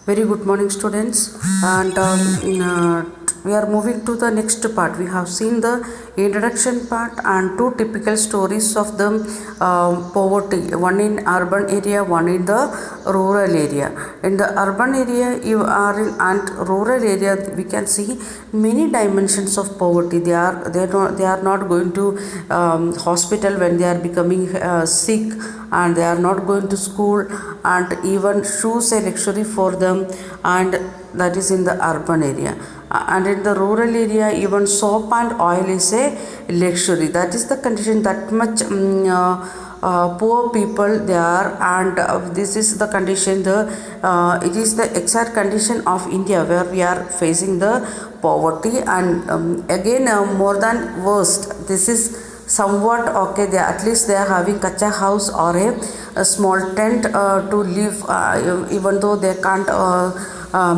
Very good morning, students. And we are moving to the next part. We have seen the introduction part and two typical stories of the poverty. One in urban area, one in the rural area. In the urban area, you are in and rural area. We can see many dimensions of poverty. They are not going to hospital when they are becoming sick, and they are not going to school, and even shoes a luxury for them, and that is in the urban area. And in the rural area, even soap and oil is a luxury. That is the condition, that much poor people they are. And this is the condition, it is the exact condition of India, where we are facing the poverty. And again, more than worst, this is somewhat okay. They at least they are having kacha house or a small tent to live, even though they can't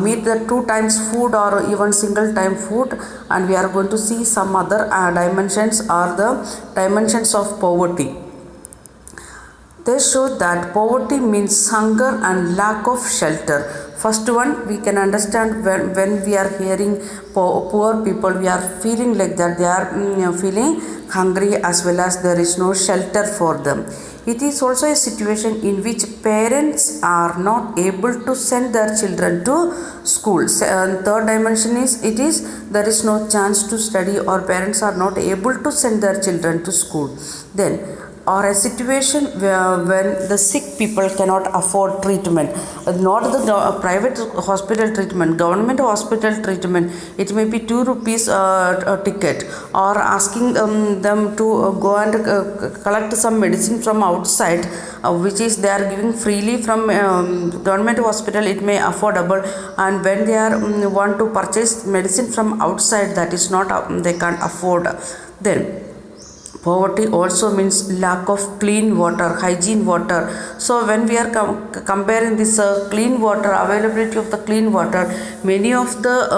meet the two times food or even single time food. And we are going to see some other dimensions, or the dimensions of poverty. They show that poverty means hunger and lack of shelter. First one, we can understand when we are hearing poor people, we are feeling like that they are feeling hungry, as well as there is no shelter for them. It is also a situation in which parents are not able to send their children to school. Third dimension is there is no chance to study, or parents are not able to send their children to school. Then, or a situation when the sick people cannot afford treatment, not the private hospital treatment, government hospital treatment. It may be 2 rupees a ticket, or asking them to go and collect some medicine from outside, which is they are giving freely from government hospital. It may affordable, and when they are want to purchase medicine from outside, that is not they can't afford. Then poverty also means lack of clean water, hygiene water. So when we are comparing this clean water, availability of the clean water, many of the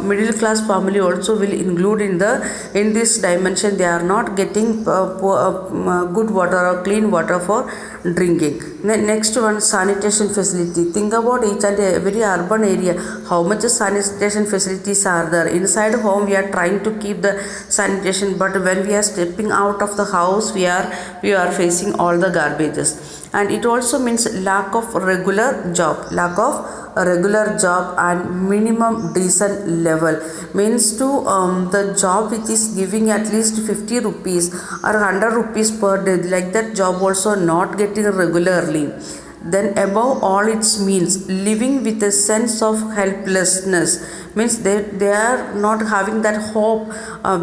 middle class family also will include in this dimension. They are not getting good water or clean water for drinking. Next one, sanitation facility. Think about each and every urban area, how much sanitation facilities are there. Inside home we are trying to keep the sanitation, but when we are stepping out of the house, we are facing all the garbages. And it also means lack of regular job, and minimum decent level, means to the job which is giving at least 50 rupees or 100 rupees per day, like that job also not getting regularly. Then above all, it means living with a sense of helplessness, means they are not having that hope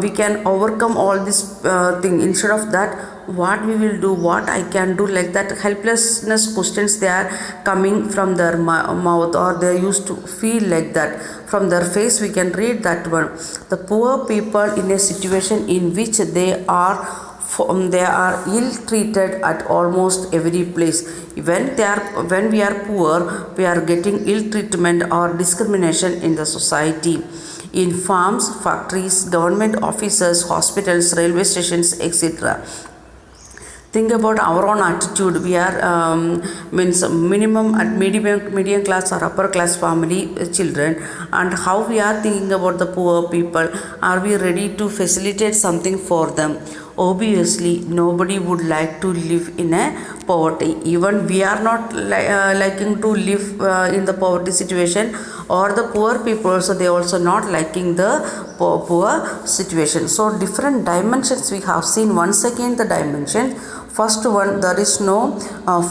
we can overcome all this thing. Instead of that, what we will do, what I can do, like that helplessness questions they are coming from their mouth, or they used to feel like that from their face. We can read that one. The poor people in a situation in which they are ill treated at almost every place. When we are poor, we are getting ill treatment or discrimination in the society, in farms, factories, government offices, hospitals, railway stations, etc. Think about our own attitude. We are means minimum at medium class or upper class family children, and how we are thinking about the poor people. Are we ready to facilitate something for them? Obviously nobody would like to live in a poverty. Even we are not liking to live in the poverty situation, or the poor people, so they also not liking the poor situation. So different dimensions we have seen. Once again, the dimension. First one, there is no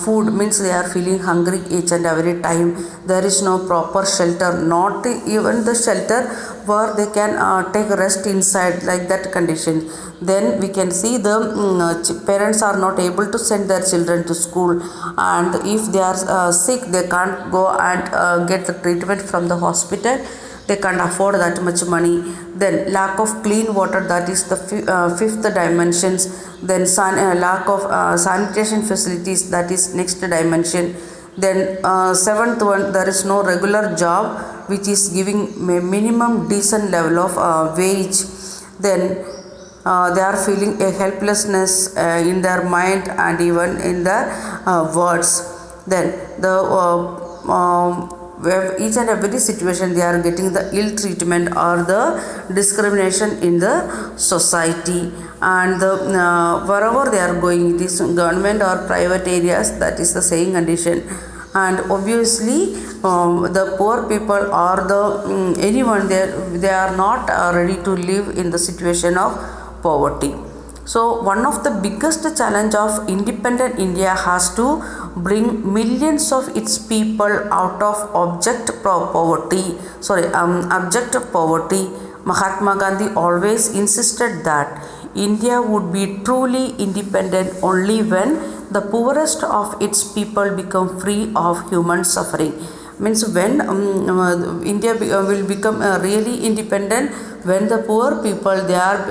food, means they are feeling hungry each and every time. There is no proper shelter, not even the shelter where they can take rest inside, like that condition. Then we can see the parents are not able to send their children to school, and if they are sick, they can't go and get the treatment from the hospital. They can't afford that much money. Then lack of clean water, that is the fifth dimensions. Then lack of sanitation facilities, that is next dimension. Then seventh one, there is no regular job which is giving minimum decent level of wage. Then they are feeling a helplessness in their mind and even in their words. Then the where each and every situation they are getting the ill treatment or the discrimination in the society, and wherever they are going, it is government or private areas, that is the same condition. And obviously the poor people or the anyone they are not ready to live in the situation of poverty. So one of the biggest challenge of independent India has to bring millions of its people out of abject poverty. Mahatma Gandhi always insisted that India would be truly independent only when the poorest of its people become free of human suffering. Means when India will become really independent when the poor people they are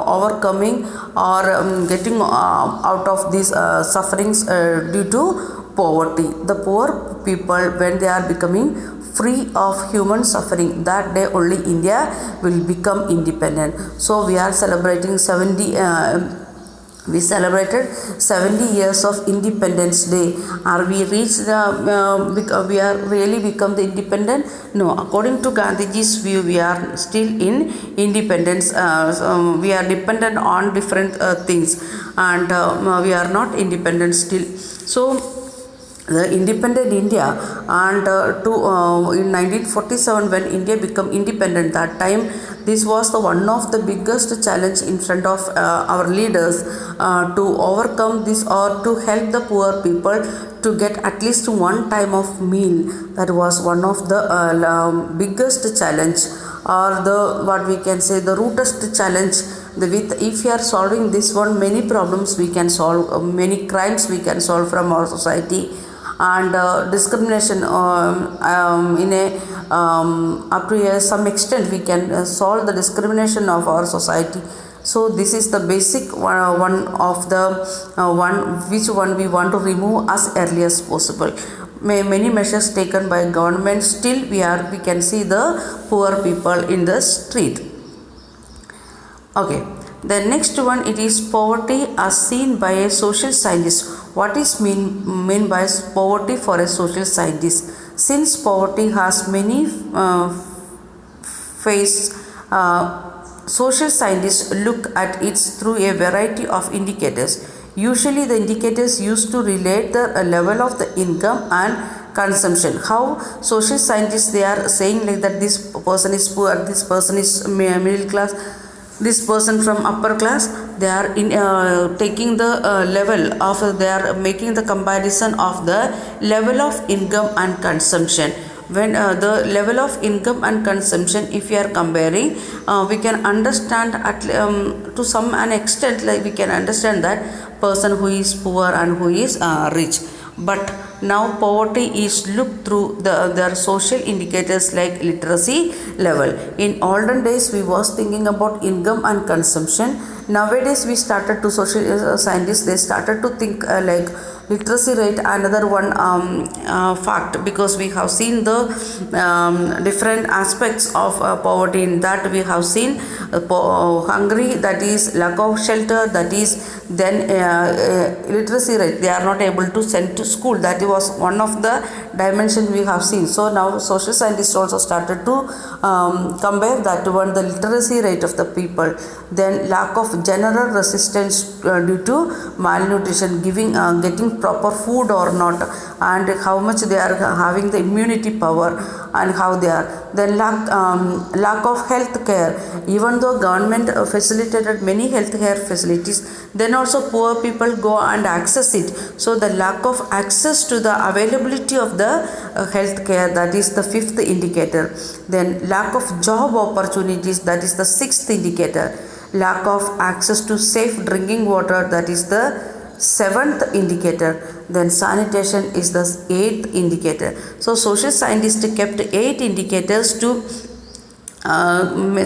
overcoming or getting out of these sufferings due to poverty. The poor people, when they are becoming free of human suffering, that day only India will become independent. So we are celebrating 70 we celebrated 70 years of Independence Day. Are we reached we are really become the independent? No, according to Gandhiji's view, we are still in independence. We are dependent on different things, and we are not independent still. So the independent India, and in 1947 when India became independent, that time this was the one of the biggest challenge in front of our leaders to overcome this or to help the poor people to get at least one time of meal. That was one of the biggest challenge, or the what we can say the rootest challenge. If we are solving this one, many problems we can solve, many crimes we can solve from our society, and discrimination in a up to some extent we can solve the discrimination of our society. So this is the basic one of the which one we want to remove as early as possible. Many measures taken by government, still we can see the poor people in the street. Okay, the next one, it is poverty as seen by a social scientist. What is mean by poverty for a social scientist? Since poverty has many faces, social scientists look at it through a variety of indicators. Usually the indicators used to relate the level of the income and consumption. How social scientists they are saying like that this person is poor, this person is middle class, this person from upper class, they are in taking the level of, they are making the comparison of the level of income and consumption. When the level of income and consumption, if we are comparing, we can understand to some an extent, like we can understand that person who is poor and who is rich. But now poverty is looked through their social indicators like literacy level. In olden days we was thinking about income and consumption. Nowadays we started to social scientists, they started to think like literacy rate, another one fact, because we have seen the different aspects of poverty. In that we have seen hungry, that is lack of shelter, that is then literacy rate, they are not able to send to school, that was one of the dimension we have seen. So now social scientists also started to compare that one, the literacy rate of the people, then lack of general resistance due to malnutrition, getting proper food or not, and how much they are having the immunity power and how they are. Then lack of health care, even though government facilitated many health care facilities, then also poor people go and access it. So the lack of access to the availability of the health care, that is the fifth indicator. Then lack of job opportunities, that is the sixth indicator. Lack of access to safe drinking water, that is the seventh indicator. Then sanitation is the eighth indicator. So social scientists kept 8 indicators to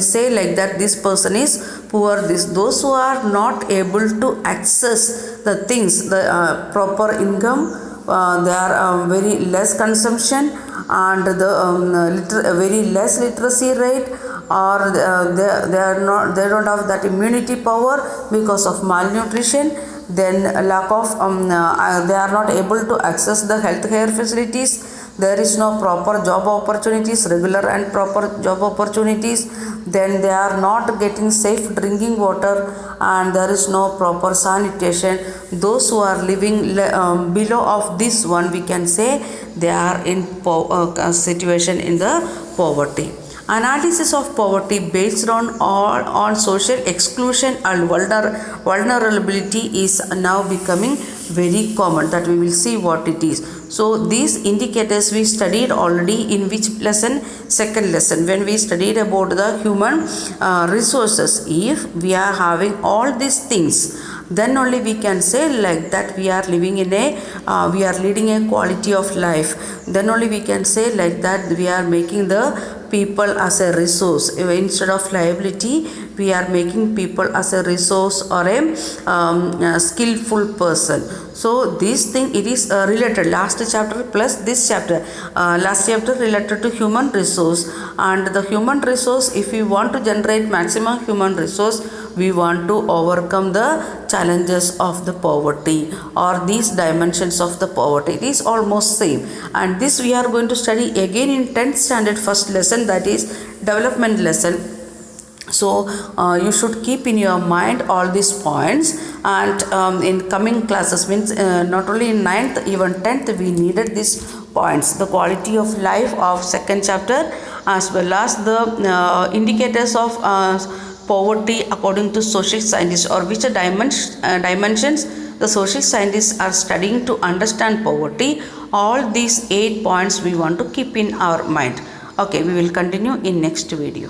say like that this person is poor. Those who are not able to access the things, the proper income, they are very less consumption, and the very less literacy rate, or they don't have that immunity power because of malnutrition. Then lack of they are not able to access the healthcare facilities. there is no proper job opportunities, regular and proper job opportunities, then they are not getting safe drinking water, and there is no proper sanitation. Those who are living below of this one, we can say they are in situation in the poverty. Analysis of poverty based on social exclusion and vulnerability is now becoming very common, that we will see what it is. So these indicators we studied already in which lesson? Second lesson, when we studied about the human resources. If we are having all these things, then only we can say like that we are living in a we are leading a quality of life. Then only we can say like that we are making the people as a resource. Instead of liability, we are making people as a resource or a skillful person. So this thing, it is related, last chapter plus this chapter. Last chapter related to human resource, and the human resource, if we want to generate maximum human resource, we want to overcome the challenges of the poverty, or these dimensions of the poverty. It is almost same, and this we are going to study again in 10th standard first lesson, that is development lesson. So you should keep in your mind all these points, and in coming classes, means not only in 9th, even 10th we needed these points, the quality of life of second chapter, as well as the indicators of poverty according to social scientists, or which dimensions the social scientists are studying to understand poverty. All these 8 points we want to keep in our mind. Okay, we will continue in next video.